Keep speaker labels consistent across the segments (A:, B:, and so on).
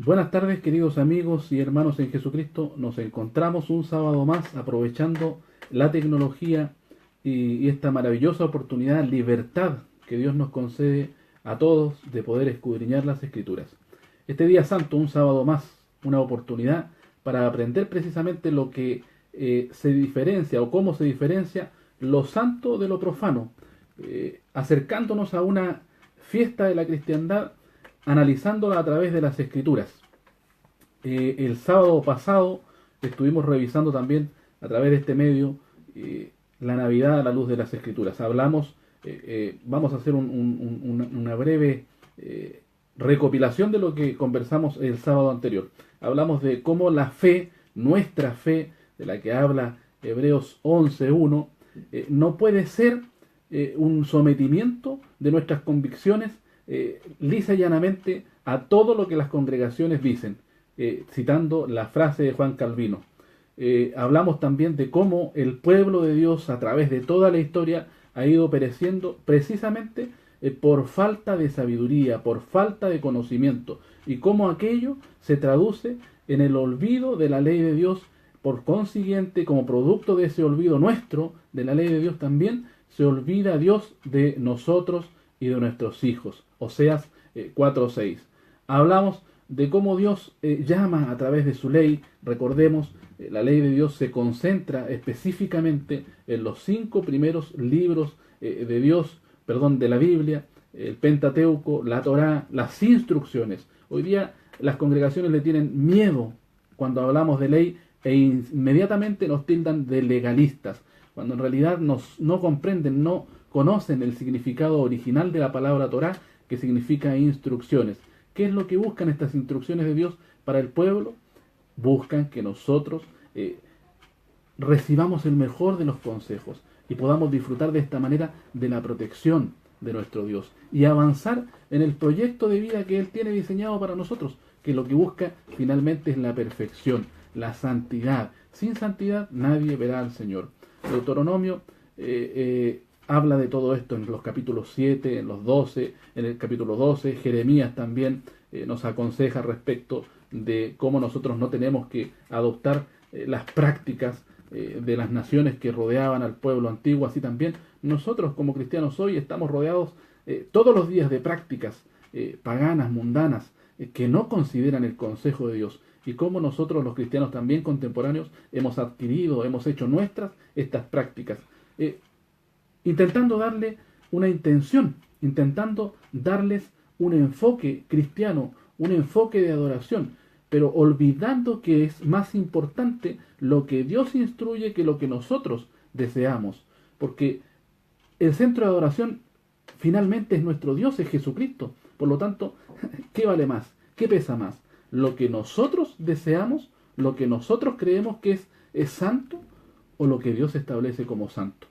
A: Buenas tardes, queridos amigos y hermanos en Jesucristo. Nos encontramos un sábado más aprovechando la tecnología y esta maravillosa oportunidad, libertad que Dios nos concede a todos de poder escudriñar las Escrituras. Este día santo, un sábado más, una oportunidad para aprender precisamente lo que se diferencia o cómo se diferencia lo santo de lo profano, acercándonos a una fiesta de la cristiandad analizándola a través de las Escrituras. El sábado pasado estuvimos revisando también a través de este medio la Navidad a la luz de las Escrituras. Hablamos, vamos a hacer una breve recopilación de lo que conversamos el sábado anterior. Hablamos de cómo la fe, nuestra fe, de la que habla Hebreos 11:1, no puede ser un sometimiento de nuestras convicciones lisa y llanamente a todo lo que las congregaciones dicen, citando la frase de Juan Calvino. Hablamos también de cómo el pueblo de Dios a través de toda la historia ha ido pereciendo precisamente por falta de sabiduría, por falta de conocimiento, y cómo aquello se traduce en el olvido de la ley de Dios. Por consiguiente, como producto de ese olvido nuestro, de la ley de Dios también, se olvida Dios de nosotros y de nuestros hijos. Oseas 4:6. Hablamos de cómo Dios llama a través de su ley. Recordemos, la ley de Dios se concentra específicamente en los 5 primeros libros de Dios, perdón, de la Biblia, el Pentateuco, la Torá, las instrucciones. Hoy día las congregaciones le tienen miedo cuando hablamos de ley e inmediatamente nos tildan de legalistas, cuando en realidad no comprenden, no conocen el significado original de la palabra Torá, que significa instrucciones. ¿Qué es lo que buscan estas instrucciones de Dios para el pueblo? Buscan que nosotros recibamos el mejor de los consejos y podamos disfrutar de esta manera de la protección de nuestro Dios y avanzar en el proyecto de vida que Él tiene diseñado para nosotros, que lo que busca finalmente es la perfección, la santidad. Sin santidad nadie verá al Señor. Deuteronomio habla de todo esto en los capítulos 7, en los 12, en el capítulo 12. Jeremías también nos aconseja respecto de cómo nosotros no tenemos que adoptar las prácticas de las naciones que rodeaban al pueblo antiguo. Así también nosotros como cristianos hoy estamos rodeados todos los días de prácticas paganas, mundanas, que no consideran el consejo de Dios. Y cómo nosotros los cristianos también contemporáneos hemos adquirido, hemos hecho nuestras estas prácticas, intentando darle una intención, intentando darles un enfoque cristiano, un enfoque de adoración, pero olvidando que es más importante lo que Dios instruye que lo que nosotros deseamos, porque el centro de adoración finalmente es nuestro Dios, es Jesucristo. Por lo tanto, ¿qué vale más? ¿Qué pesa más? ¿Lo que nosotros deseamos, lo que nosotros creemos que es santo, o lo que Dios establece como santo?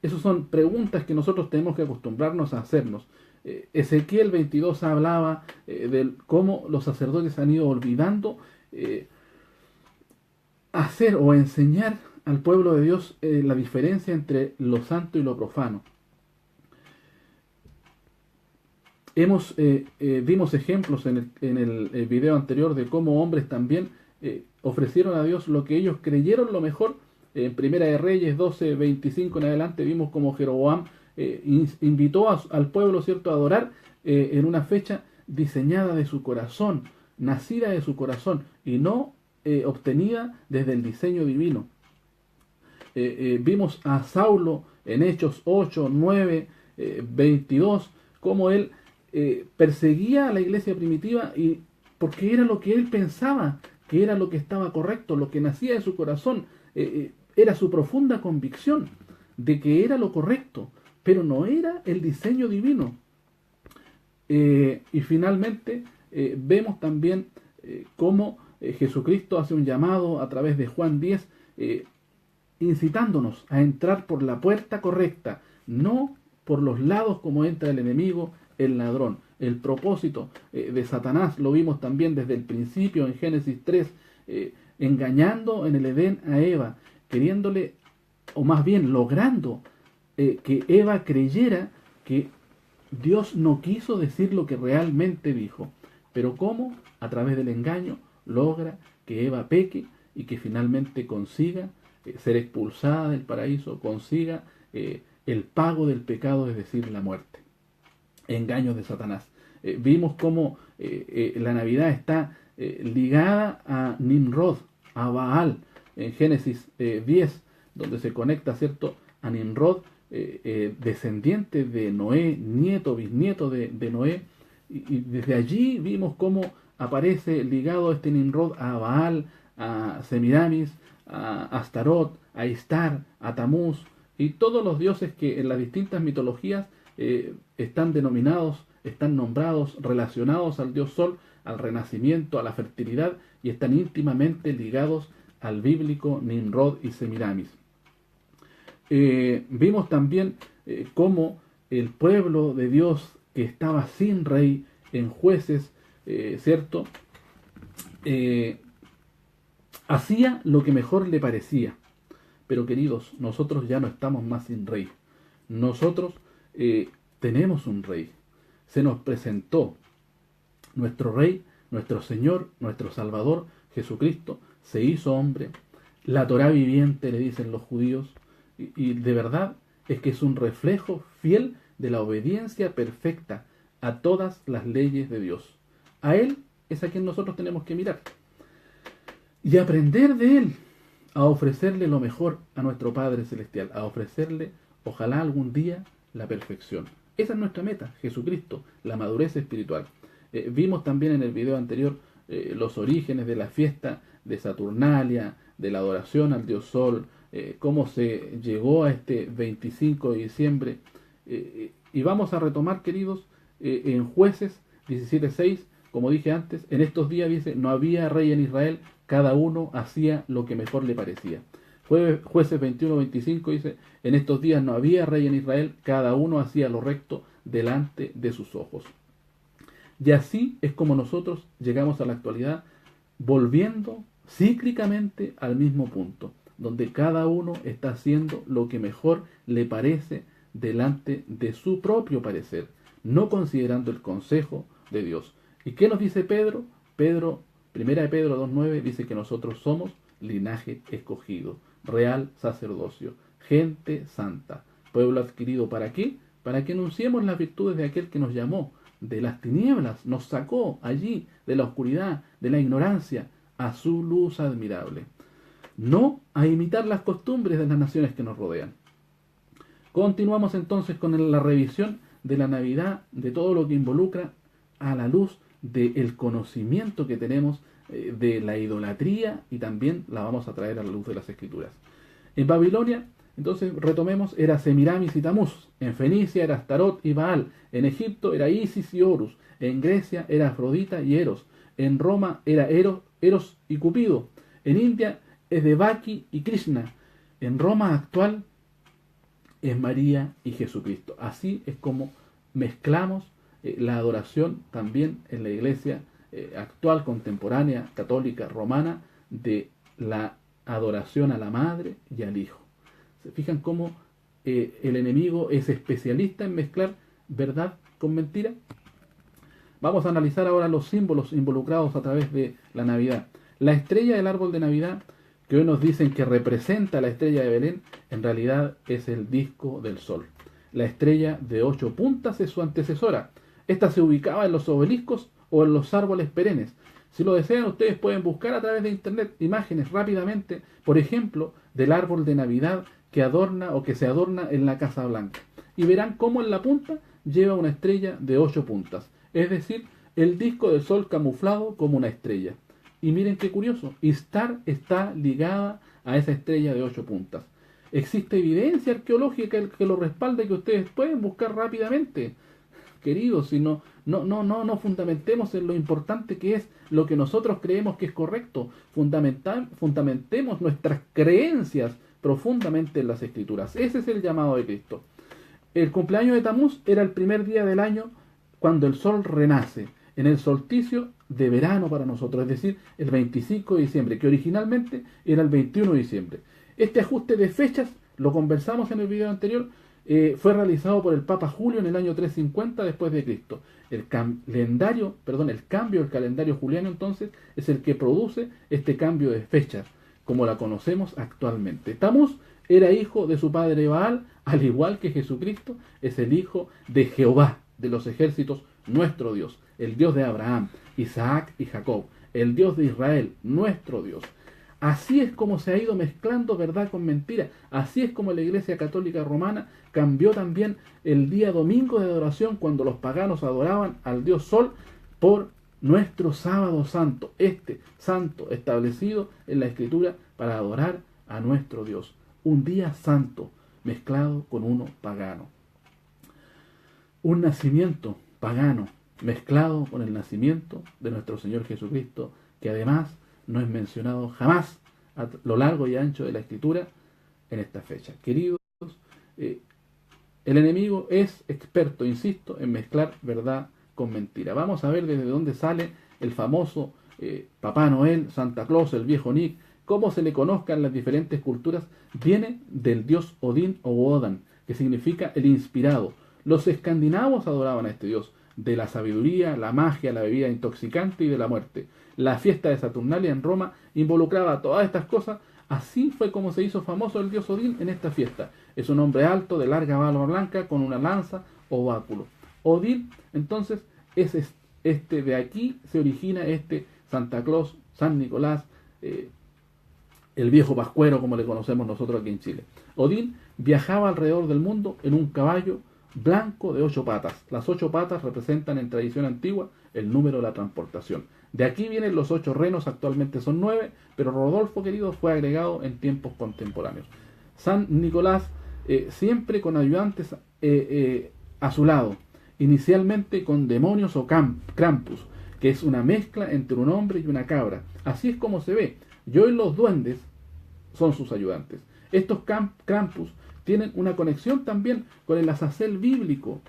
A: Esas son preguntas que nosotros tenemos que acostumbrarnos a hacernos. Ezequiel 22 hablaba de cómo los sacerdotes han ido olvidando hacer o enseñar al pueblo de Dios la diferencia entre lo santo y lo profano. Dimos ejemplos en el video anterior de cómo hombres también ofrecieron a Dios lo que ellos creyeron lo mejor. En Primera de Reyes 12:25 en adelante vimos cómo Jeroboam invitó al pueblo, ¿cierto?, a adorar en una fecha diseñada de su corazón, nacida de su corazón y no obtenida desde el diseño divino. Vimos a Saulo en Hechos 8, 9, 22, cómo él perseguía a la iglesia primitiva y porque era lo que él pensaba, que era lo que estaba correcto, lo que nacía de su corazón, era su profunda convicción de que era lo correcto, pero no era el diseño divino. Y finalmente vemos también cómo Jesucristo hace un llamado a través de Juan 10, incitándonos a entrar por la puerta correcta, no por los lados como entra el enemigo, el ladrón. El propósito de Satanás lo vimos también desde el principio en Génesis 3, engañando en el Edén a Eva, queriéndole, o más bien logrando que Eva creyera que Dios no quiso decir lo que realmente dijo. Pero ¿cómo? A través del engaño logra que Eva peque y que finalmente consiga ser expulsada del paraíso, consiga el pago del pecado, es decir, la muerte. Engaños de Satanás. Vimos cómo la Navidad está ligada a Nimrod, a Baal, en Génesis 10, donde se conecta, ¿cierto?, a Nimrod, descendiente de Noé, nieto, bisnieto de Noé, y desde allí vimos cómo aparece ligado este Nimrod a Baal, a Semiramis, a Astarot, a Istar, a Tamuz, y todos los dioses que en las distintas mitologías están denominados, están nombrados, relacionados al dios Sol, al renacimiento, a la fertilidad, y están íntimamente ligados al bíblico Nimrod y Semiramis. Vimos también cómo el pueblo de Dios que estaba sin rey en Jueces, ¿cierto? Hacía lo que mejor le parecía. Pero queridos, nosotros ya no estamos más sin rey. Nosotros tenemos un rey. Se nos presentó nuestro rey, nuestro Señor, nuestro Salvador, Jesucristo, se hizo hombre. La Torá viviente, le dicen los judíos, y de verdad es que es un reflejo fiel de la obediencia perfecta a todas las leyes de Dios. A Él es a quien nosotros tenemos que mirar y aprender de Él, a ofrecerle lo mejor a nuestro Padre Celestial, a ofrecerle, ojalá algún día, la perfección. Esa es nuestra meta, Jesucristo, la madurez espiritual. Vimos también en el video anterior los orígenes de la fiesta de Saturnalia, de la adoración al dios Sol, cómo se llegó a este 25 de diciembre. Y vamos a retomar, queridos, en Jueces 17:6, como dije antes, en estos días dice, no había rey en Israel, cada uno hacía lo que mejor le parecía. Jueces 21:25 dice, en estos días no había rey en Israel, cada uno hacía lo recto delante de sus ojos. Y así es como nosotros llegamos a la actualidad, volviendo cíclicamente al mismo punto, donde cada uno está haciendo lo que mejor le parece delante de su propio parecer, no considerando el consejo de Dios. ¿Y qué nos dice Pedro? Primera de Pedro 2:9 dice que nosotros somos linaje escogido, real sacerdocio, gente santa, pueblo adquirido. ¿Para qué? Para que anunciemos las virtudes de aquel que nos llamó de las tinieblas, nos sacó allí de la oscuridad, de la ignorancia, a su luz admirable. No a imitar las costumbres de las naciones que nos rodean. Continuamos entonces con la revisión de la Navidad, de todo lo que involucra a la luz del conocimiento que tenemos de la idolatría, y también la vamos a traer a la luz de las Escrituras. En Babilonia, entonces retomemos, era Semiramis y Tamuz. En Fenicia era Astarot y Baal. En Egipto era Isis y Horus. En Grecia era Afrodita y Eros. En Roma era Eros y Cupido. En India es Devaki y Krishna. En Roma actual es María y Jesucristo. Así es como mezclamos la adoración también en la iglesia actual, contemporánea, católica, romana, de la adoración a la madre y al hijo. ¿Se fijan cómo el enemigo es especialista en mezclar verdad con mentira? Vamos a analizar ahora los símbolos involucrados a través de la Navidad. La estrella del árbol de Navidad, que hoy nos dicen que representa la estrella de Belén, en realidad es el disco del sol. La estrella de 8 puntas es su antecesora. Esta se ubicaba en los obeliscos o en los árboles perennes. Si lo desean, ustedes pueden buscar a través de internet imágenes rápidamente, por ejemplo, del árbol de Navidad que adorna o que se adorna en la Casa Blanca. Y verán cómo en la punta lleva una estrella de 8 puntas. Es decir, el disco del sol camuflado como una estrella. Y miren qué curioso, Istar está ligada a esa estrella de 8 puntas. Existe evidencia arqueológica que lo respalda y que ustedes pueden buscar rápidamente. Queridos, si no fundamentemos en lo importante que es lo que nosotros creemos que es correcto. Fundamentemos nuestras creencias profundamente en las Escrituras. Ese es el llamado de Cristo. El cumpleaños de Tamuz era el primer día del año cuando el sol renace, en el solsticio de verano para nosotros, es decir, el 25 de diciembre, que originalmente era el 21 de diciembre. Este ajuste de fechas, lo conversamos en el video anterior, fue realizado por el Papa Julio en el año 350 después de Cristo. El cambio del calendario juliano entonces es el que produce este cambio de fechas, como la conocemos actualmente. Tamuz era hijo de su padre Baal, al igual que Jesucristo es el hijo de Jehová, de los ejércitos, nuestro Dios, el Dios de Abraham, Isaac y Jacob, el Dios de Israel, nuestro Dios. Así es como se ha ido mezclando verdad con mentira. Así es como la Iglesia Católica Romana cambió también el día domingo de adoración, cuando los paganos adoraban al Dios Sol, por nuestro sábado santo, este santo establecido en la Escritura para adorar a nuestro Dios. Un día santo mezclado con uno pagano. Un nacimiento pagano mezclado con el nacimiento de nuestro Señor Jesucristo, que además no es mencionado jamás a lo largo y ancho de la Escritura en esta fecha. Queridos, el enemigo es experto, insisto, en mezclar verdad con mentira. Vamos a ver desde dónde sale el famoso Papá Noel, Santa Claus, el viejo Nick, cómo se le conozca en las diferentes culturas. Viene del dios Odín o Wodan, que significa el inspirado. Los escandinavos adoraban a este dios de la sabiduría, la magia, la bebida intoxicante y de la muerte. La fiesta de Saturnalia en Roma involucraba todas estas cosas. Así fue como se hizo famoso el dios Odín en esta fiesta. Es un hombre alto, de larga barba blanca, con una lanza o báculo. Odín, entonces, es de aquí se origina este Santa Claus, San Nicolás, el viejo pascuero, como le conocemos nosotros aquí en Chile. Odín viajaba alrededor del mundo en un caballo blanco de 8 patas. Las 8 patas representan en tradición antigua el número de la transportación. De aquí vienen los 8 renos, actualmente son 9, pero Rodolfo, querido, fue agregado en tiempos contemporáneos. San Nicolás, siempre con ayudantes a su lado, inicialmente con demonios o Krampus, que es una mezcla entre un hombre y una cabra. Así es como se ve. Y hoy los duendes son sus ayudantes. Estos Krampus tienen una conexión también con el Azazel bíblico.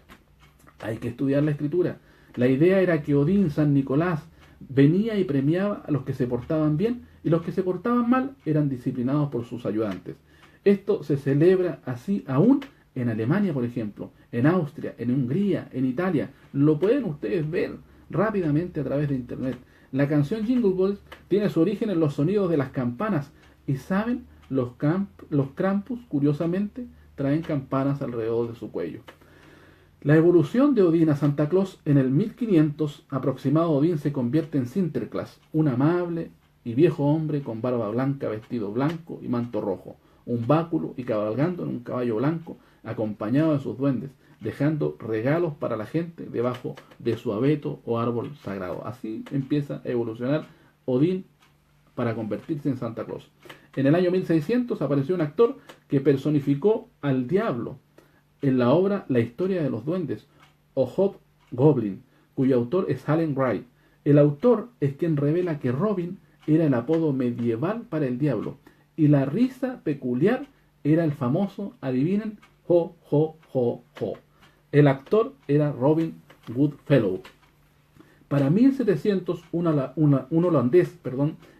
A: Hay que estudiar la Escritura. La idea era que Odín, San Nicolás, venía y premiaba a los que se portaban bien, y los que se portaban mal eran disciplinados por sus ayudantes. Esto se celebra así aún en Alemania, por ejemplo, en Austria, en Hungría, en Italia. Lo pueden ustedes ver rápidamente a través de internet. La canción Jingle Bells tiene su origen en los sonidos de las campanas. Y saben, los Krampus, curiosamente, traen campanas alrededor de su cuello. La evolución de Odín a Santa Claus: en el 1500 aproximado, Odín se convierte en Sinterklaas, un amable y viejo hombre con barba blanca, vestido blanco y manto rojo, un báculo y cabalgando en un caballo blanco, acompañado de sus duendes, dejando regalos para la gente debajo de su abeto o árbol sagrado. Así empieza a evolucionar Odín para convertirse en Santa Claus. En el año 1600 apareció un actor que personificó al diablo en la obra La historia de los duendes, o Hobgoblin, cuyo autor es Alan Wright. El autor es quien revela que Robin era el apodo medieval para el diablo, y la risa peculiar era el famoso, adivinen, ho, ho, ho, ho. El actor era Robin Goodfellow. Para 1700, un holandés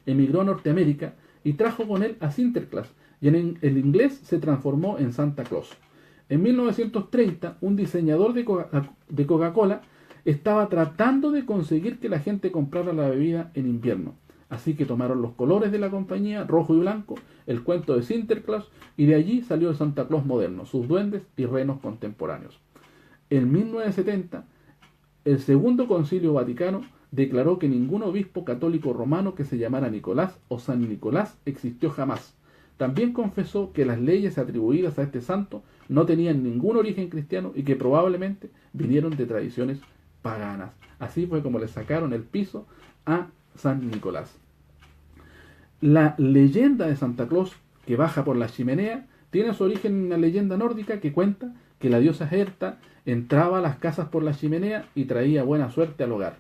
A: emigró a Norteamérica y trajo con él a Sinterklaas, y en el inglés se transformó en Santa Claus. En 1930, un diseñador de Coca-Cola estaba tratando de conseguir que la gente comprara la bebida en invierno. Así que tomaron los colores de la compañía, rojo y blanco, el cuento de Sinterklaas, y de allí salió el Santa Claus moderno, sus duendes y renos contemporáneos. En 1970, el Segundo Concilio Vaticano declaró que ningún obispo católico romano que se llamara Nicolás o San Nicolás existió jamás. También confesó que las leyes atribuidas a este santo no tenían ningún origen cristiano y que probablemente vinieron de tradiciones paganas. Así fue como le sacaron el piso a San Nicolás. La leyenda de Santa Claus, que baja por la chimenea, tiene su origen en una leyenda nórdica que cuenta que la diosa Herta entraba a las casas por la chimenea y traía buena suerte al hogar.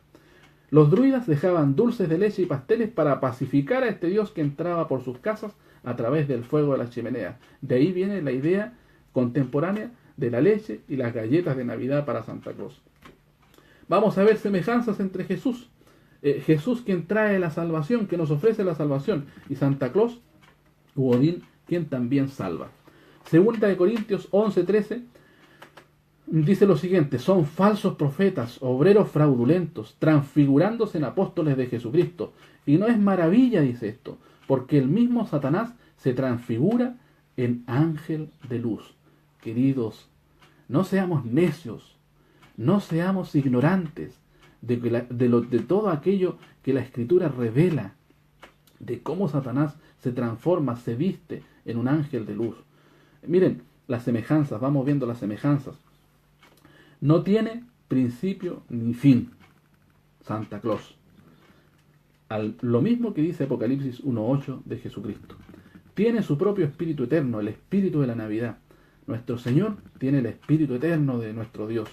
A: Los druidas dejaban dulces de leche y pasteles para pacificar a este dios que entraba por sus casas a través del fuego de la chimenea. De ahí viene la idea contemporánea de la leche y las galletas de Navidad para Santa Claus. Vamos a ver semejanzas entre Jesús. Jesús, quien trae la salvación, que nos ofrece la salvación, y Santa Claus, u Odín, quien también salva. Segunda de Corintios 11:13, Dice lo siguiente: son falsos profetas, obreros fraudulentos, transfigurándose en apóstoles de Jesucristo. Y no es maravilla, dice esto, porque el mismo Satanás se transfigura en ángel de luz. Queridos, no seamos necios, no seamos ignorantes de todo aquello que la Escritura revela, de cómo Satanás se transforma, se viste en un ángel de luz. Miren, las semejanzas, vamos viendo las semejanzas. No tiene principio ni fin, Santa Claus. Lo mismo que dice Apocalipsis 1.8 de Jesucristo. Tiene su propio espíritu eterno, el espíritu de la Navidad. Nuestro Señor tiene el espíritu eterno de nuestro Dios.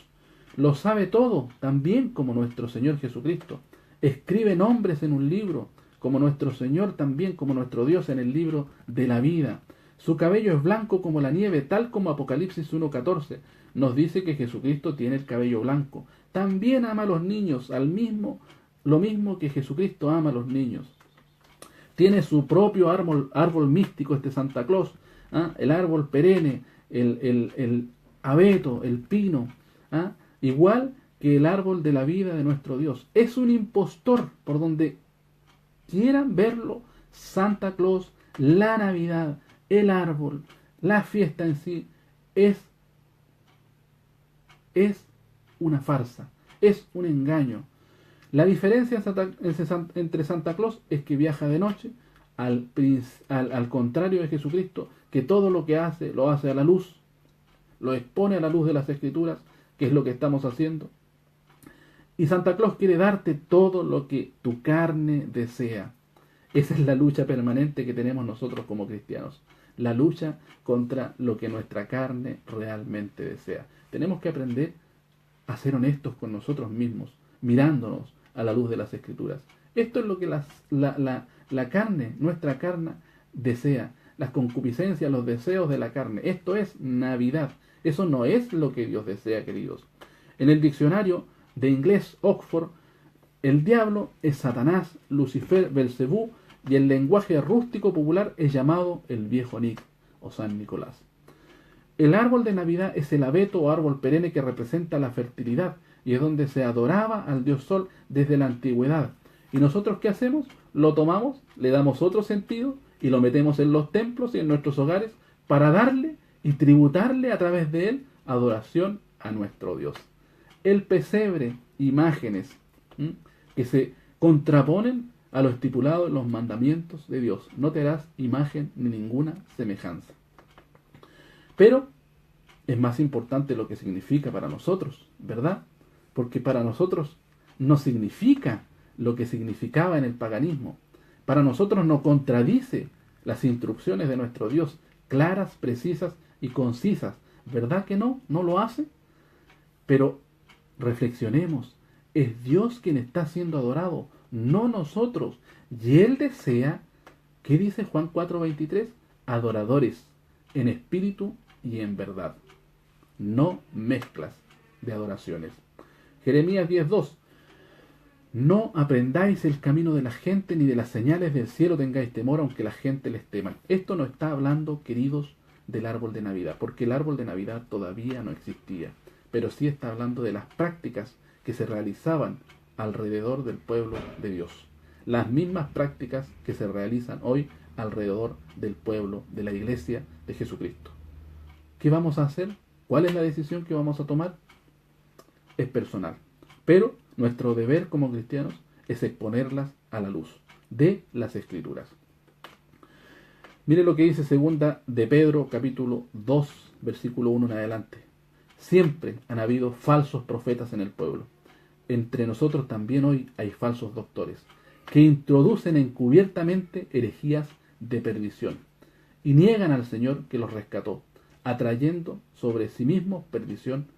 A: Lo sabe todo, también como nuestro Señor Jesucristo. Escribe nombres en un libro, como nuestro Señor, también como nuestro Dios en el libro de la vida. Su cabello es blanco como la nieve, tal como Apocalipsis 1.14 nos dice que Jesucristo tiene el cabello blanco. También ama a los niños, lo mismo que Jesucristo ama a los niños. Tiene su propio árbol místico este Santa Claus, el árbol perenne, el abeto, el pino, igual que el árbol de la vida de nuestro Dios. Es un impostor, por donde quieran verlo. Santa Claus, la Navidad, el árbol, la fiesta en sí, es una farsa, es un engaño. La diferencia entre Santa Claus es que viaja de noche, al contrario de Jesucristo, que todo lo que hace, lo hace a la luz, lo expone a la luz de las Escrituras, que es lo que estamos haciendo. Y Santa Claus quiere darte todo lo que tu carne desea. Esa es la lucha permanente que tenemos nosotros como cristianos. La lucha contra lo que nuestra carne realmente desea. Tenemos que aprender a ser honestos con nosotros mismos, mirándonos a la luz de las Escrituras. Esto es lo que la carne, nuestra carne, desea. Las concupiscencias, los deseos de la carne. Esto es Navidad. Eso no es lo que Dios desea, queridos. En el diccionario de inglés Oxford, el diablo es Satanás, Lucifer, Belcebú, y el lenguaje rústico popular es llamado el viejo Nick o San Nicolás. El árbol de Navidad es el abeto o árbol perenne que representa la fertilidad y es donde se adoraba al dios Sol desde la antigüedad. ¿Y nosotros qué hacemos? Lo tomamos, le damos otro sentido y lo metemos en los templos y en nuestros hogares para darle y tributarle a través de él adoración a nuestro Dios. El pesebre, imágenes que se contraponen a lo estipulado en los mandamientos de Dios. No te harás imagen ni ninguna semejanza. Pero es más importante lo que significa para nosotros, ¿verdad? Porque para nosotros no significa lo que significaba en el paganismo. Para nosotros no contradice las instrucciones de nuestro Dios, claras, precisas y concisas. ¿Verdad que no? ¿No lo hace? Pero reflexionemos. Es Dios quien está siendo adorado, no nosotros. Y Él desea, ¿qué dice Juan 4:23? Adoradores en espíritu y en verdad. No mezclas de adoraciones. Jeremías 10:2. No aprendáis el camino de la gente, ni de las señales del cielo tengáis temor, aunque la gente les tema. Esto no está hablando, queridos, del árbol de Navidad, porque el árbol de Navidad todavía no existía. Pero sí está hablando de las prácticas que se realizaban alrededor del pueblo de Dios. Las mismas prácticas que se realizan hoy alrededor del pueblo de la iglesia de Jesucristo. ¿Qué vamos a hacer? ¿Cuál es la decisión que vamos a tomar? Es personal. Pero nuestro deber como cristianos es exponerlas a la luz de las Escrituras. Mire lo que dice segunda de Pedro, capítulo 2, versículo 1 en adelante. Siempre han habido falsos profetas en el pueblo. Entre nosotros también hoy hay falsos doctores, que introducen encubiertamente herejías de perdición y niegan al Señor que los rescató, atrayendo sobre sí mismos perdición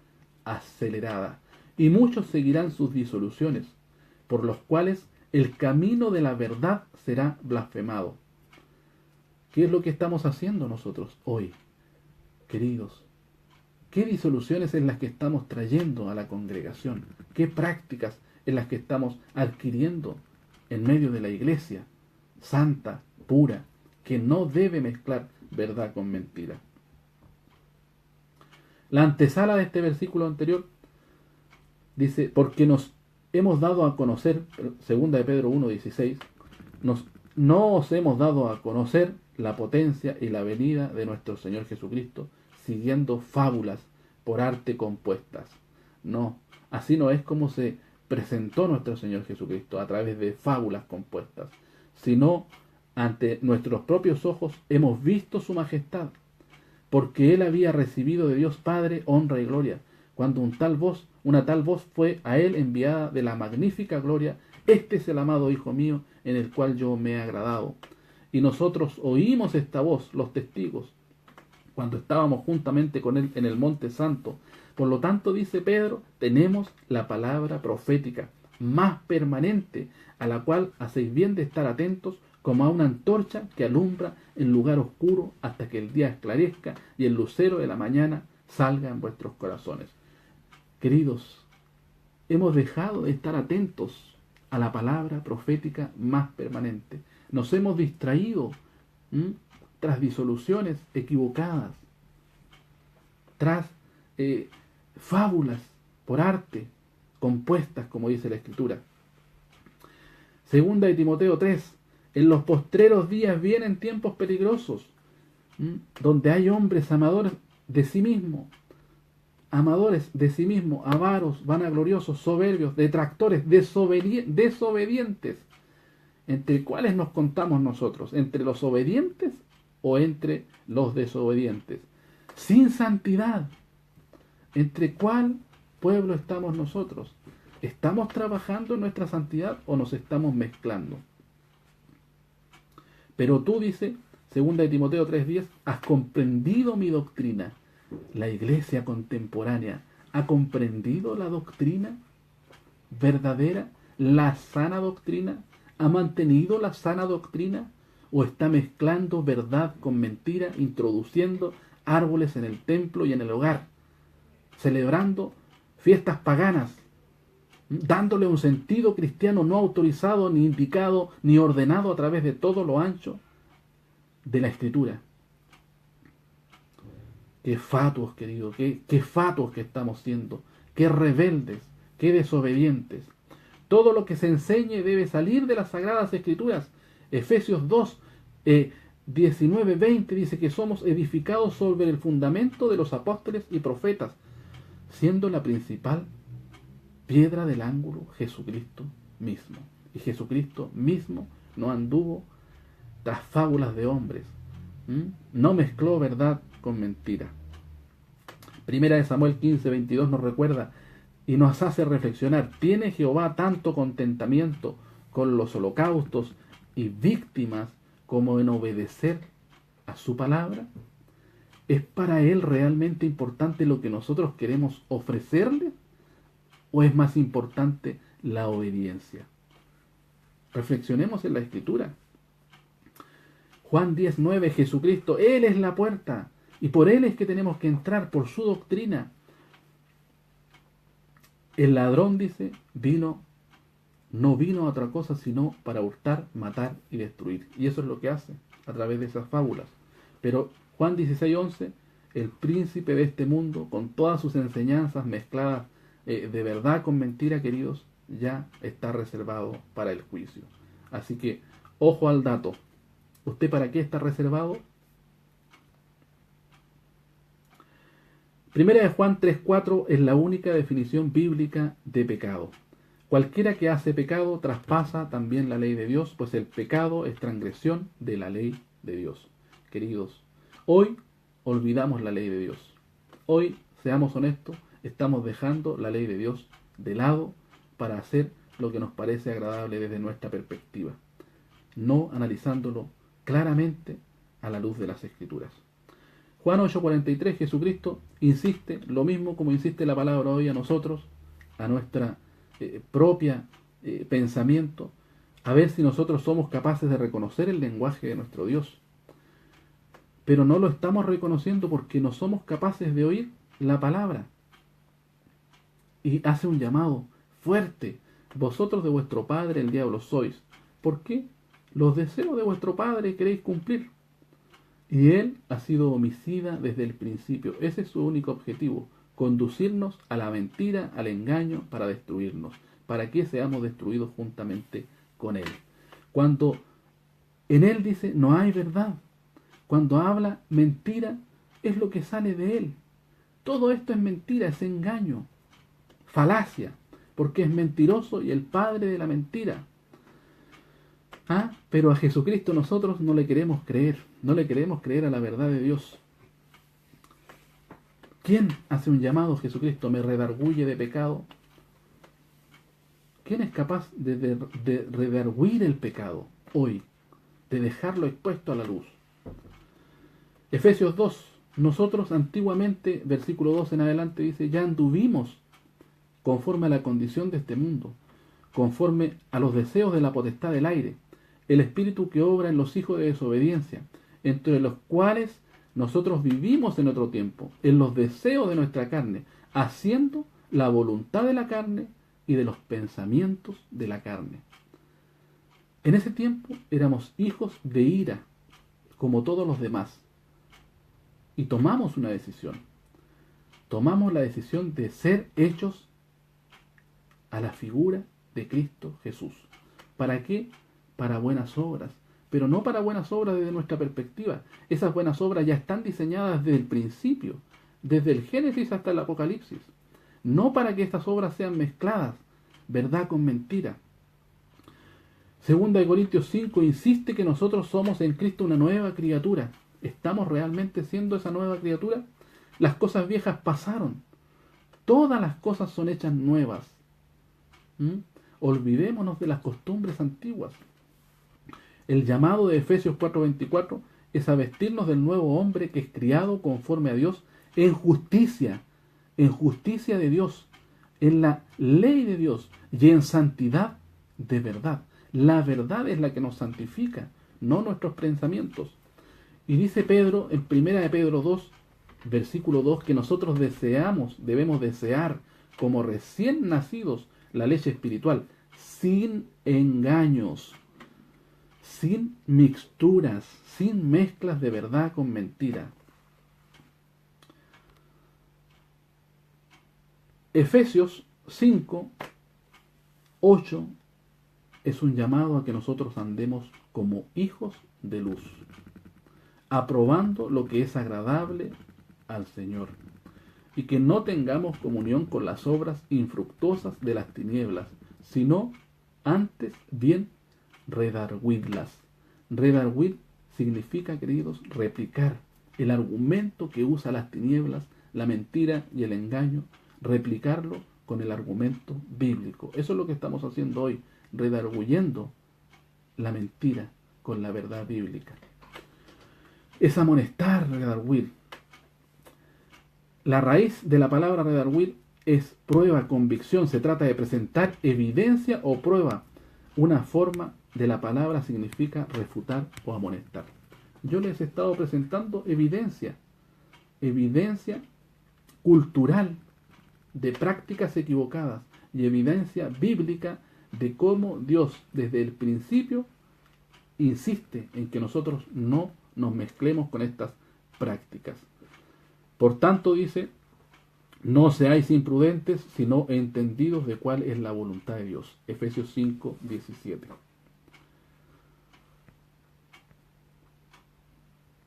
A: acelerada. Y muchos seguirán sus disoluciones, por los cuales el camino de la verdad será blasfemado. ¿Qué es lo que estamos haciendo nosotros hoy, queridos? ¿Qué disoluciones en las que estamos trayendo a la congregación? ¿Qué prácticas en las que estamos adquiriendo en medio de la iglesia santa, pura, que no debe mezclar verdad con mentira? La antesala de este versículo anterior dice, porque nos hemos dado a conocer, segunda de Pedro 1:16, no os hemos dado a conocer la potencia y la venida de nuestro Señor Jesucristo, siguiendo fábulas por arte compuestas. No, así no es como se presentó nuestro Señor Jesucristo, a través de fábulas compuestas, sino ante nuestros propios ojos hemos visto su majestad, porque él había recibido de Dios Padre honra y gloria, cuando una tal voz fue a él enviada de la magnífica gloria: este es el amado Hijo mío, en el cual yo me he agradado. Y nosotros oímos esta voz, los testigos, cuando estábamos juntamente con él en el monte santo. Por lo tanto, dice Pedro, tenemos la palabra profética más permanente, a la cual hacéis bien de estar atentos, como a una antorcha que alumbra en lugar oscuro hasta que el día esclarezca y el lucero de la mañana salga en vuestros corazones. Queridos, hemos dejado de estar atentos a la palabra profética más permanente. Nos hemos distraído tras disoluciones equivocadas, tras fábulas por arte compuestas, como dice la Escritura. Segunda de Timoteo 3. En los postreros días vienen tiempos peligrosos, donde hay hombres amadores de sí mismos, avaros, vanagloriosos, soberbios, detractores, desobedientes. ¿Entre cuáles nos contamos nosotros? ¿Entre los obedientes o entre los desobedientes? Sin santidad. ¿Entre cuál pueblo estamos nosotros? ¿Estamos trabajando en nuestra santidad o nos estamos mezclando? Pero tú, dice, segunda de Timoteo 3:10, has comprendido mi doctrina. La iglesia contemporánea ha comprendido la doctrina verdadera, la sana doctrina, ha mantenido la sana doctrina, o está mezclando verdad con mentira, introduciendo árboles en el templo y en el hogar, celebrando fiestas paganas, dándole un sentido cristiano no autorizado, ni indicado, ni ordenado a través de todo lo ancho de la Escritura. Qué fatuos, querido, qué fatuos que estamos siendo, qué rebeldes, qué desobedientes. Todo lo que se enseñe debe salir de las Sagradas Escrituras. Efesios 2, 19, 20 dice que somos edificados sobre el fundamento de los apóstoles y profetas, siendo la principal piedra del ángulo Jesucristo mismo. Y Jesucristo mismo no anduvo tras fábulas de hombres, no mezcló verdad con mentira. Primera de Samuel 15, 22 nos recuerda y nos hace reflexionar: ¿tiene Jehová tanto contentamiento con los holocaustos y víctimas como en obedecer a su palabra? ¿Es para él realmente importante lo que nosotros queremos ofrecerle? ¿O es más importante la obediencia? Reflexionemos en la Escritura. Juan 10:9, Jesucristo, Él es la puerta, y por Él es que tenemos que entrar, por su doctrina. El ladrón, dice, no vino a otra cosa sino para hurtar, matar y destruir. Y eso es lo que hace a través de esas fábulas. Pero Juan 16:11, el príncipe de este mundo, con todas sus enseñanzas mezcladas de verdad con mentira, queridos, ya está reservado para el juicio. Así que, ojo al dato. ¿Usted para qué está reservado? Primera de Juan 3:4 es la única definición bíblica de pecado. Cualquiera que hace pecado traspasa también la ley de Dios, pues el pecado es transgresión de la ley de Dios. Queridos, hoy olvidamos la ley de Dios. Hoy, seamos honestos, estamos dejando la ley de Dios de lado para hacer lo que nos parece agradable desde nuestra perspectiva, no analizándolo claramente a la luz de las Escrituras. Juan 8:43, Jesucristo insiste lo mismo como insiste la palabra hoy a nosotros, a nuestra propia pensamiento, a ver si nosotros somos capaces de reconocer el lenguaje de nuestro Dios. Pero no lo estamos reconociendo porque no somos capaces de oír la palabra. Y hace un llamado fuerte: vosotros de vuestro padre el diablo sois. ¿Por qué? Los deseos de vuestro padre queréis cumplir. Y él ha sido homicida desde el principio. Ese es su único objetivo, conducirnos a la mentira, al engaño, para destruirnos, para que seamos destruidos juntamente con él. Cuando en él dice no hay verdad, cuando habla mentira, es lo que sale de él. Todo esto es mentira, es engaño, falacia, porque es mentiroso y el padre de la mentira. Pero a Jesucristo nosotros no le queremos creer, no le queremos creer a la verdad de Dios. ¿Quién hace un llamado a Jesucristo? Me redarguye de pecado. ¿Quién es capaz de redarguir el pecado hoy? De dejarlo expuesto a la luz. Efesios 2. Nosotros antiguamente, versículo 2 en adelante dice, ya anduvimos conforme a la condición de este mundo, conforme a los deseos de la potestad del aire, el espíritu que obra en los hijos de desobediencia, entre los cuales nosotros vivimos en otro tiempo, en los deseos de nuestra carne, haciendo la voluntad de la carne y de los pensamientos de la carne. En ese tiempo éramos hijos de ira, como todos los demás. Y tomamos una decisión. Tomamos la decisión de ser hechos a la figura de Cristo Jesús. ¿Para qué? Para buenas obras. Pero no para buenas obras desde nuestra perspectiva. Esas buenas obras ya están diseñadas desde el principio, desde el Génesis hasta el Apocalipsis. No para que estas obras sean mezcladas, verdad con mentira. Segunda de Corintios 5 insiste que nosotros somos en Cristo una nueva criatura. ¿Estamos realmente siendo esa nueva criatura? Las cosas viejas pasaron. Todas las cosas son hechas nuevas. Olvidémonos de las costumbres antiguas. El llamado de Efesios 4:24 es a vestirnos del nuevo hombre que es criado conforme a Dios en justicia de Dios, en la ley de Dios y en santidad de verdad. La verdad es la que nos santifica, no nuestros pensamientos. Y dice Pedro en 1 de Pedro 2, versículo 2, que nosotros debemos desear como recién nacidos la leche espiritual, sin engaños, sin mixturas, sin mezclas de verdad con mentira. Efesios 5, 8 es un llamado a que nosotros andemos como hijos de luz, aprobando lo que es agradable al Señor, y que no tengamos comunión con las obras infructuosas de las tinieblas, sino antes bien redarguidlas. Redarguid significa, queridos, replicar el argumento que usa las tinieblas, la mentira y el engaño, replicarlo con el argumento bíblico. Eso es lo que estamos haciendo hoy, redarguyendo la mentira con la verdad bíblica. Es amonestar, redarguir. La raíz de la palabra redarguir es prueba, convicción. Se trata de presentar evidencia o prueba. Una forma de la palabra significa refutar o amonestar. Yo les he estado presentando evidencia cultural de prácticas equivocadas y evidencia bíblica de cómo Dios desde el principio insiste en que nosotros no nos mezclemos con estas prácticas. Por tanto, dice, no seáis imprudentes, sino entendidos de cuál es la voluntad de Dios. Efesios 5, 17.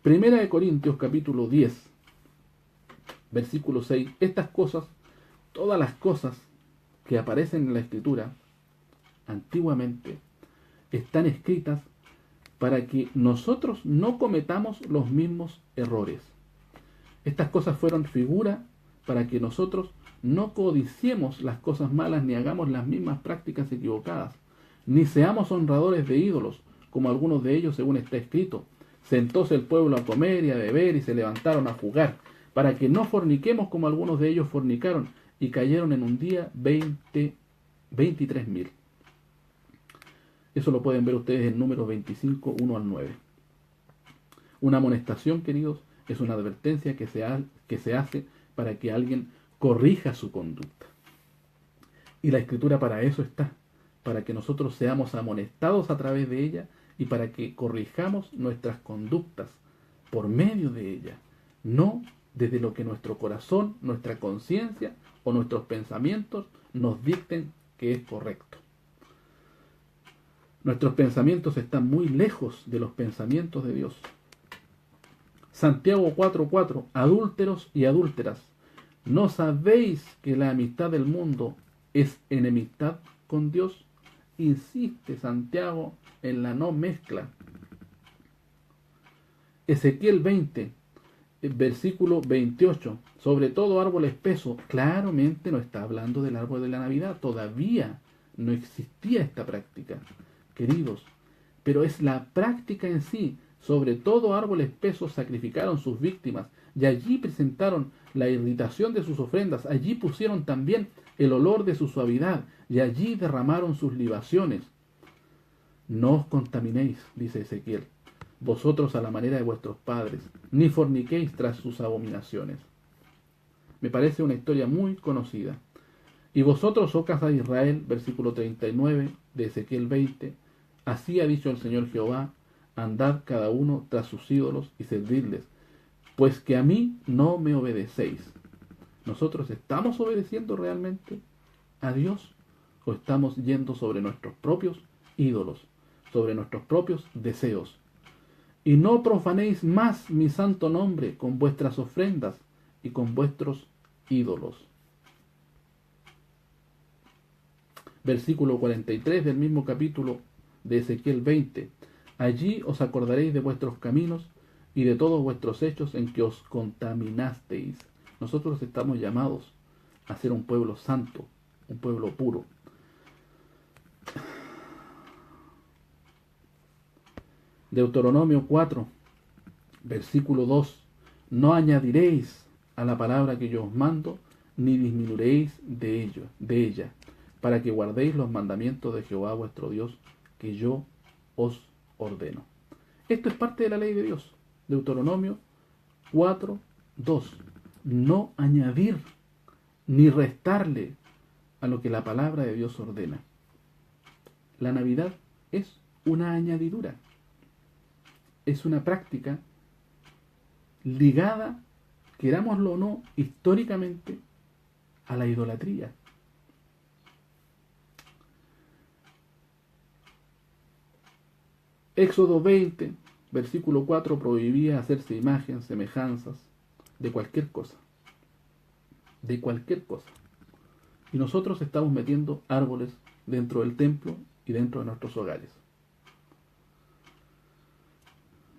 A: Primera de Corintios, capítulo 10, versículo 6. Estas cosas, todas las cosas que aparecen en la Escritura, antiguamente, están escritas para que nosotros no cometamos los mismos errores. Estas cosas fueron figura para que nosotros no codiciemos las cosas malas ni hagamos las mismas prácticas equivocadas, ni seamos honradores de ídolos, como algunos de ellos según está escrito. Sentóse el pueblo a comer y a beber y se levantaron a jugar, para que no forniquemos como algunos de ellos fornicaron y cayeron en un día 23.000. Eso lo pueden ver ustedes en Números 25, 1 al 9. Una amonestación, queridos, es una advertencia que se hace para que alguien corrija su conducta. Y la Escritura para eso está, para que nosotros seamos amonestados a través de ella y para que corrijamos nuestras conductas por medio de ella, no desde lo que nuestro corazón, nuestra conciencia o nuestros pensamientos nos dicten que es correcto. Nuestros pensamientos están muy lejos de los pensamientos de Dios. Santiago 4:4, adúlteros y adúlteras, ¿no sabéis que la amistad del mundo es enemistad con Dios? Insiste Santiago en la no mezcla. Ezequiel 20, versículo 28, sobre todo árbol espeso, claramente no está hablando del árbol de la Navidad, todavía no existía esta práctica, queridos, pero es la práctica en sí. Sobre todo árbol espeso sacrificaron sus víctimas, y allí presentaron la irritación de sus ofrendas, allí pusieron también el olor de su suavidad, y allí derramaron sus libaciones. No os contaminéis, dice Ezequiel, vosotros a la manera de vuestros padres, ni forniquéis tras sus abominaciones. Me parece una historia muy conocida. Y vosotros, oh casa de Israel, versículo 39 de Ezequiel 20, así ha dicho el Señor Jehová, andad cada uno tras sus ídolos y servidles, pues que a mí no me obedecéis. ¿Nosotros estamos obedeciendo realmente a Dios o estamos yendo sobre nuestros propios ídolos, sobre nuestros propios deseos? Y no profanéis más mi santo nombre con vuestras ofrendas y con vuestros ídolos. Versículo 43 del mismo capítulo de Ezequiel 20. Allí os acordaréis de vuestros caminos y de todos vuestros hechos en que os contaminasteis. Nosotros estamos llamados a ser un pueblo santo, un pueblo puro. Deuteronomio 4, versículo 2. No añadiréis a la palabra que yo os mando, ni disminuiréis de ella, para que guardéis los mandamientos de Jehová vuestro Dios, que yo os ordeno. Esto es parte de la ley de Dios. Deuteronomio 4, 2. No añadir ni restarle a lo que la palabra de Dios ordena. La Navidad es una añadidura. Es una práctica ligada, querámoslo o no, históricamente a la idolatría. Éxodo 20, versículo 4, prohibía hacerse imágenes, semejanzas de cualquier cosa. De cualquier cosa. Y nosotros estamos metiendo árboles dentro del templo y dentro de nuestros hogares.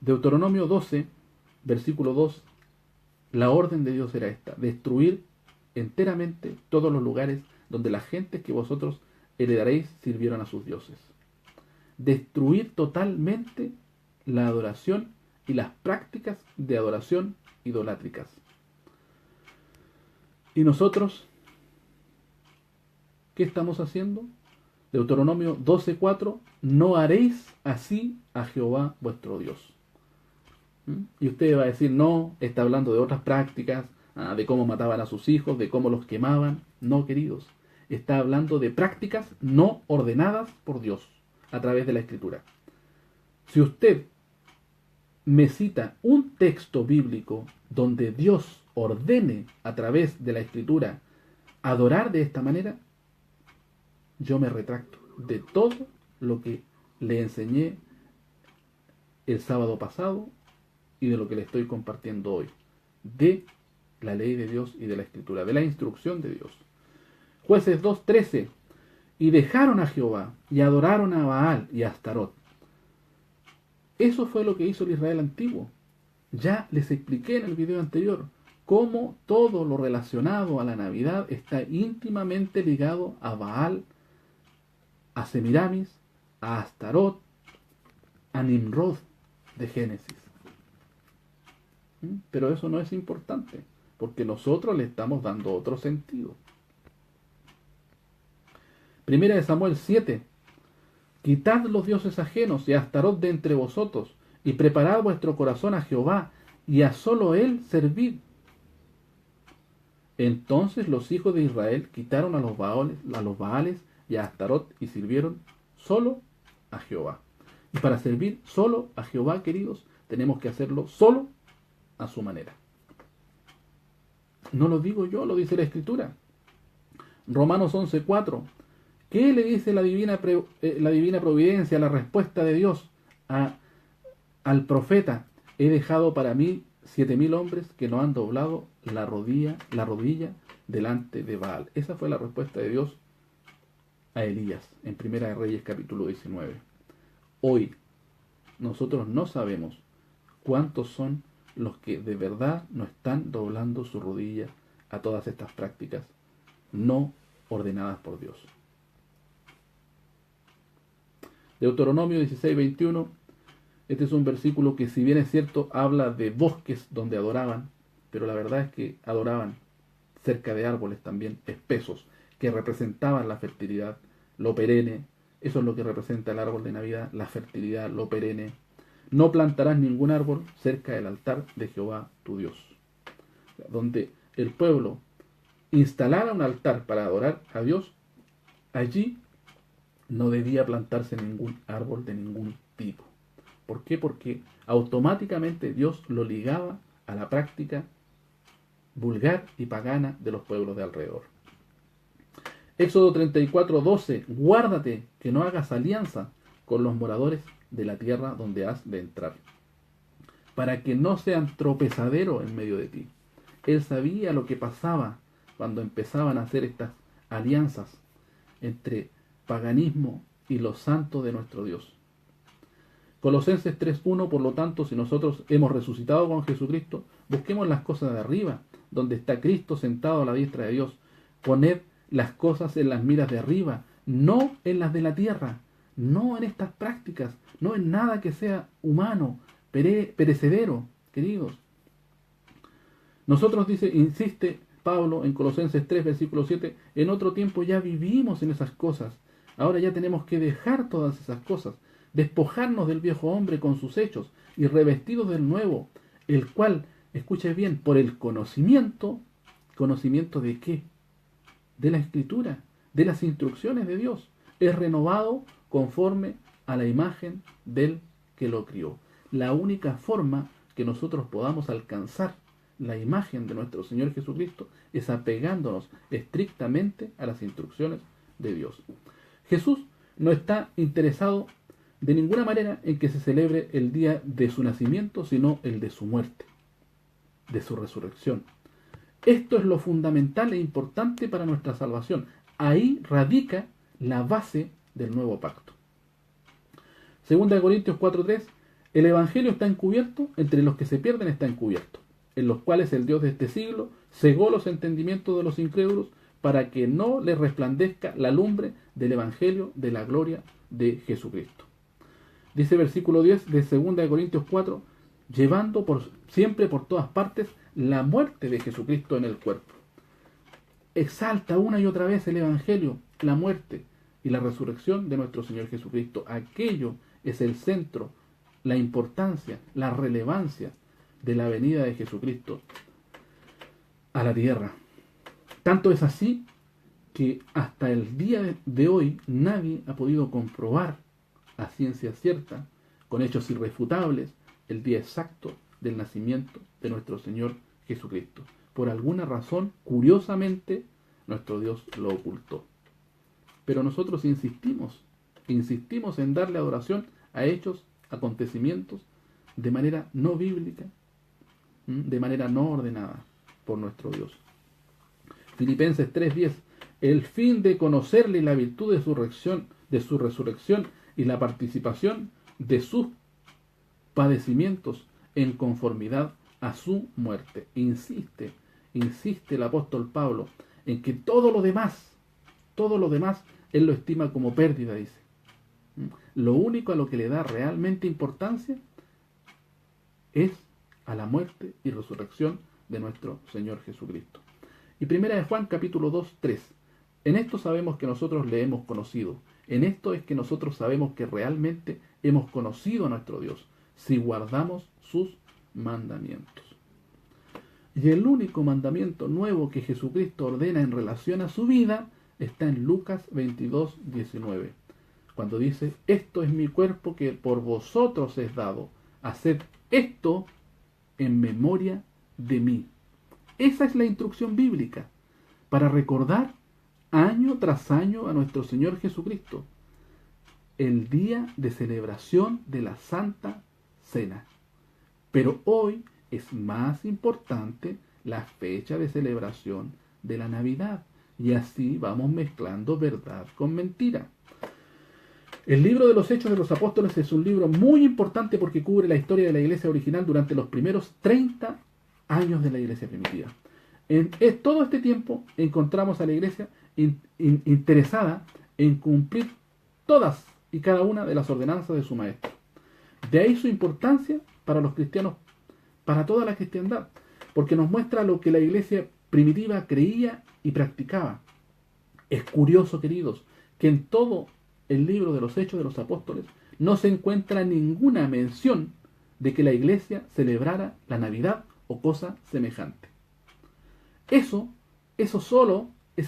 A: Deuteronomio 12, versículo 2, la orden de Dios era esta: destruir enteramente todos los lugares donde las gentes que vosotros heredaréis sirvieron a sus dioses. Destruir totalmente la adoración y las prácticas de adoración idolátricas. ¿Y nosotros qué estamos haciendo? Deuteronomio 12:4, no haréis así a Jehová vuestro Dios. Y usted va a decir, no, está hablando de otras prácticas, de cómo mataban a sus hijos, de cómo los quemaban. No, queridos, está hablando de prácticas no ordenadas por Dios a través de la Escritura. Si usted me cita un texto bíblico donde Dios ordene a través de la Escritura adorar de esta manera, yo me retracto de todo lo que le enseñé el sábado pasado y de lo que le estoy compartiendo hoy, de la ley de Dios y de la Escritura, de la instrucción de Dios. Jueces 2:13, y dejaron a Jehová y adoraron a Baal y a Astarot. Eso fue lo que hizo el Israel antiguo. Ya les expliqué en el video anterior cómo todo lo relacionado a la Navidad está íntimamente ligado a Baal, a Semiramis, a Astarot, a Nimrod de Génesis. Pero eso no es importante, porque nosotros le estamos dando otro sentido. Primera de Samuel 7. Quitad los dioses ajenos y a Astarot de entre vosotros, y preparad vuestro corazón a Jehová, y a solo él servid. Entonces los hijos de Israel quitaron a los Baales y a Astarot, y sirvieron solo a Jehová. Y para servir solo a Jehová, queridos, tenemos que hacerlo solo a su manera. No lo digo yo, lo dice la Escritura. Romanos 11:4. ¿Qué le dice la divina providencia, la respuesta de Dios al profeta? He dejado para mí 7,000 hombres que no han doblado la rodilla delante de Baal. Esa fue la respuesta de Dios a Elías en Primera de Reyes capítulo 19. Hoy nosotros no sabemos cuántos son los que de verdad no están doblando su rodilla a todas estas prácticas no ordenadas por Dios. Deuteronomio 16:21. Este es un versículo que, si bien es cierto, habla de bosques donde adoraban, pero la verdad es que adoraban cerca de árboles también espesos que representaban la fertilidad, lo perenne. Eso es lo que representa el árbol de Navidad, la fertilidad, lo perenne. No plantarás ningún árbol cerca del altar de Jehová tu Dios. Donde el pueblo instalara un altar para adorar a Dios, allí no debía plantarse ningún árbol de ningún tipo. ¿Por qué? Porque automáticamente Dios lo ligaba a la práctica vulgar y pagana de los pueblos de alrededor. Éxodo 34:12. Guárdate que no hagas alianza con los moradores de la tierra donde has de entrar, para que no sean tropezadero en medio de ti. Él sabía lo que pasaba cuando empezaban a hacer estas alianzas entre paganismo y los santos de nuestro Dios. Colosenses 3:1. Por lo tanto, si nosotros hemos resucitado con Jesucristo, busquemos las cosas de arriba, donde está Cristo sentado a la diestra de Dios. Poned las cosas en las miras de arriba, no en las de la tierra, no en estas prácticas, no en nada que sea humano, perecedero, queridos. Nosotros, insiste Pablo en Colosenses 3, versículo 7, en otro tiempo ya vivimos en esas cosas. Ahora ya tenemos que dejar todas esas cosas, despojarnos del viejo hombre con sus hechos y revestidos del nuevo, el cual, escuche bien, por el ¿conocimiento de qué? De la Escritura, de las instrucciones de Dios, es renovado conforme a la imagen del que lo crió. La única forma que nosotros podamos alcanzar la imagen de nuestro Señor Jesucristo es apegándonos estrictamente a las instrucciones de Dios. Jesús no está interesado de ninguna manera en que se celebre el día de su nacimiento, sino el de su muerte, de su resurrección. Esto es lo fundamental e importante para nuestra salvación. Ahí radica la base del nuevo pacto. Segunda de Corintios 4:3. El Evangelio está encubierto, entre los que se pierden está encubierto, en los cuales el Dios de este siglo cegó los entendimientos de los incrédulos para que no les resplandezca la lumbre del Evangelio de la gloria de Jesucristo. Dice versículo 10 de 2 de Corintios 4, llevando siempre por todas partes la muerte de Jesucristo en el cuerpo. Exalta una y otra vez el Evangelio, la muerte y la resurrección de nuestro Señor Jesucristo. Aquello es el centro, la importancia, la relevancia de la venida de Jesucristo a la tierra. Tanto es así que hasta el día de hoy nadie ha podido comprobar a ciencia cierta, con hechos irrefutables, el día exacto del nacimiento de nuestro Señor Jesucristo. Por alguna razón, curiosamente, nuestro Dios lo ocultó. Pero nosotros insistimos en darle adoración a hechos, acontecimientos, de manera no bíblica, de manera no ordenada por nuestro Dios. Filipenses 3:10. El fin de conocerle la virtud de su resurrección y la participación de sus padecimientos en conformidad a su muerte. Insiste el apóstol Pablo en que todo lo demás, él lo estima como pérdida, dice. Lo único a lo que le da realmente importancia es a la muerte y resurrección de nuestro Señor Jesucristo. Y primera de Juan capítulo 2:3. En esto sabemos que nosotros le hemos conocido. En esto es que nosotros sabemos que realmente hemos conocido a nuestro Dios, si guardamos sus mandamientos. Y el único mandamiento nuevo que Jesucristo ordena en relación a su vida está en Lucas 22:19, cuando dice: esto es mi cuerpo que por vosotros es dado, haced esto en memoria de mí. Esa es la instrucción bíblica, para recordar año tras año a nuestro Señor Jesucristo, el día de celebración de la Santa Cena. Pero hoy es más importante la fecha de celebración de la Navidad, y así vamos mezclando verdad con mentira. El libro de los Hechos de los Apóstoles es un libro muy importante porque cubre la historia de la iglesia original durante los primeros 30 años de la iglesia primitiva. En todo este tiempo encontramos a la iglesia interesada en cumplir todas y cada una de las ordenanzas de su maestro. De ahí su importancia para los cristianos, para toda la cristiandad, porque nos muestra lo que la iglesia primitiva creía y practicaba. Es curioso, queridos, que en todo el libro de los Hechos de los Apóstoles no se encuentra ninguna mención de que la iglesia celebrara la Navidad o cosa semejante. Ese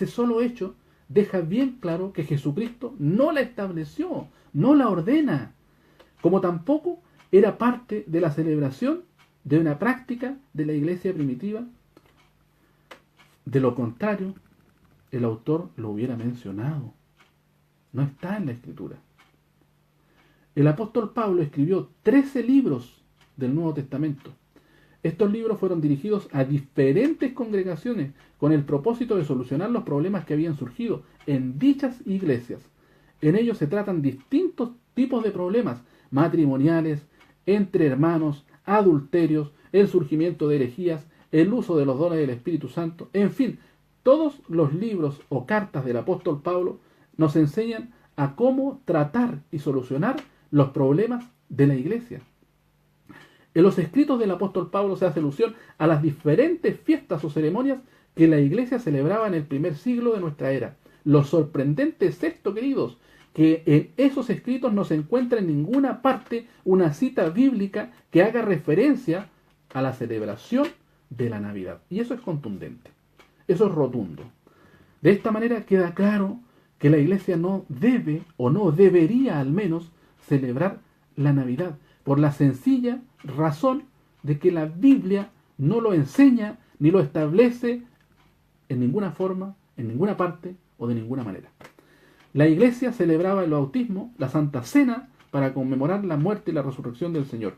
A: solo hecho deja bien claro que Jesucristo no la estableció, no la ordena, como tampoco era parte de la celebración de una práctica de la iglesia primitiva. De lo contrario, el autor lo hubiera mencionado. No está en la Escritura. El apóstol Pablo escribió 13 libros del Nuevo Testamento. Estos libros fueron dirigidos a diferentes congregaciones con el propósito de solucionar los problemas que habían surgido en dichas iglesias. En ellos se tratan distintos tipos de problemas matrimoniales, entre hermanos, adulterios, el surgimiento de herejías, el uso de los dones del Espíritu Santo, en fin, todos los libros o cartas del apóstol Pablo nos enseñan a cómo tratar y solucionar los problemas de la iglesia. En los escritos del apóstol Pablo se hace alusión a las diferentes fiestas o ceremonias que la iglesia celebraba en el primer siglo de nuestra era. Lo sorprendente es esto, queridos, que en esos escritos no se encuentra en ninguna parte una cita bíblica que haga referencia a la celebración de la Navidad. Y eso es contundente, eso es rotundo. De esta manera queda claro que la iglesia no debe, o no debería al menos, celebrar la Navidad, por la sencilla razón de que la Biblia no lo enseña ni lo establece en ninguna forma, en ninguna parte o de ninguna manera. La iglesia celebraba el bautismo, la Santa Cena, para conmemorar la muerte y la resurrección del Señor.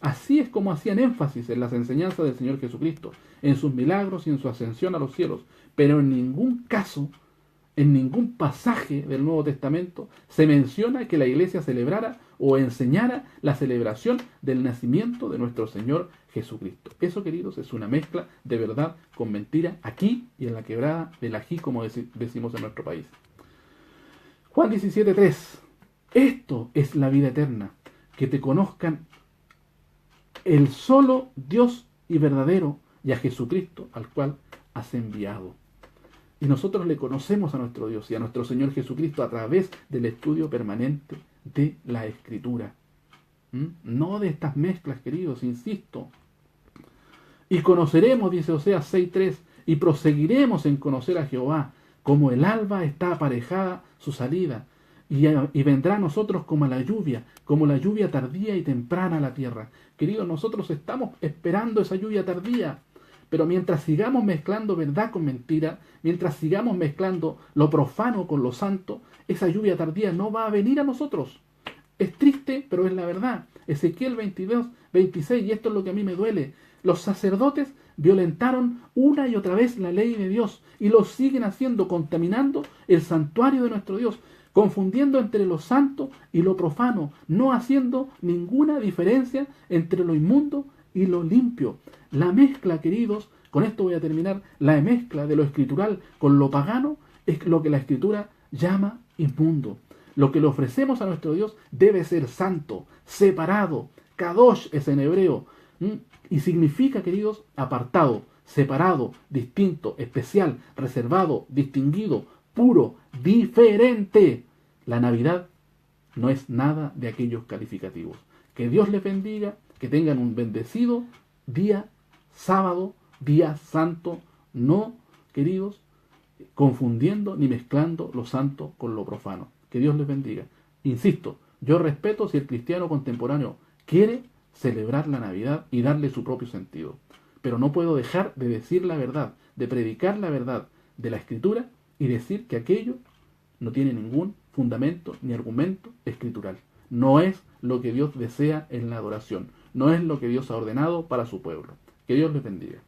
A: Así es como hacían énfasis en las enseñanzas del Señor Jesucristo, en sus milagros y en su ascensión a los cielos, pero en ningún caso, en ningún pasaje del Nuevo Testamento se menciona que la iglesia celebrara o enseñara la celebración del nacimiento de nuestro Señor Jesucristo. Eso, queridos, es una mezcla de verdad con mentira aquí y en la quebrada del ají, como decimos en nuestro país. Juan 17:3. Esto es la vida eterna, que te conozcan el solo Dios y verdadero, y a Jesucristo, al cual has enviado. Y nosotros le conocemos a nuestro Dios y a nuestro Señor Jesucristo a través del estudio permanente de la Escritura. No de estas mezclas, queridos, insisto. Y conoceremos, dice Oseas 6:3, y proseguiremos en conocer a Jehová, como el alba está aparejada su salida, y vendrá a nosotros como la lluvia tardía y temprana a la tierra. Queridos, nosotros estamos esperando esa lluvia tardía. Pero mientras sigamos mezclando verdad con mentira, mientras sigamos mezclando lo profano con lo santo, esa lluvia tardía no va a venir a nosotros. Es triste, pero es la verdad. Ezequiel 22:26, y esto es lo que a mí me duele. Los sacerdotes violentaron una y otra vez la ley de Dios y lo siguen haciendo, contaminando el santuario de nuestro Dios, confundiendo entre lo santo y lo profano, no haciendo ninguna diferencia entre lo inmundo y lo limpio. La mezcla, queridos, con esto voy a terminar, la mezcla de lo escritural con lo pagano es lo que la Escritura llama inmundo. Lo que le ofrecemos a nuestro Dios debe ser santo, separado. Kadosh es en hebreo, y significa, queridos, apartado, separado, distinto, especial, reservado, distinguido, puro, diferente. La Navidad no es nada de aquellos calificativos. Que Dios les bendiga, que tengan un bendecido día sábado, día santo, no, queridos, confundiendo ni mezclando lo santo con lo profano. Que Dios les bendiga. Insisto, yo respeto si el cristiano contemporáneo quiere celebrar la Navidad y darle su propio sentido. Pero no puedo dejar de decir la verdad, de predicar la verdad de la Escritura y decir que aquello no tiene ningún fundamento ni argumento escritural. No es lo que Dios desea en la adoración. No es lo que Dios ha ordenado para su pueblo. Que Dios les bendiga.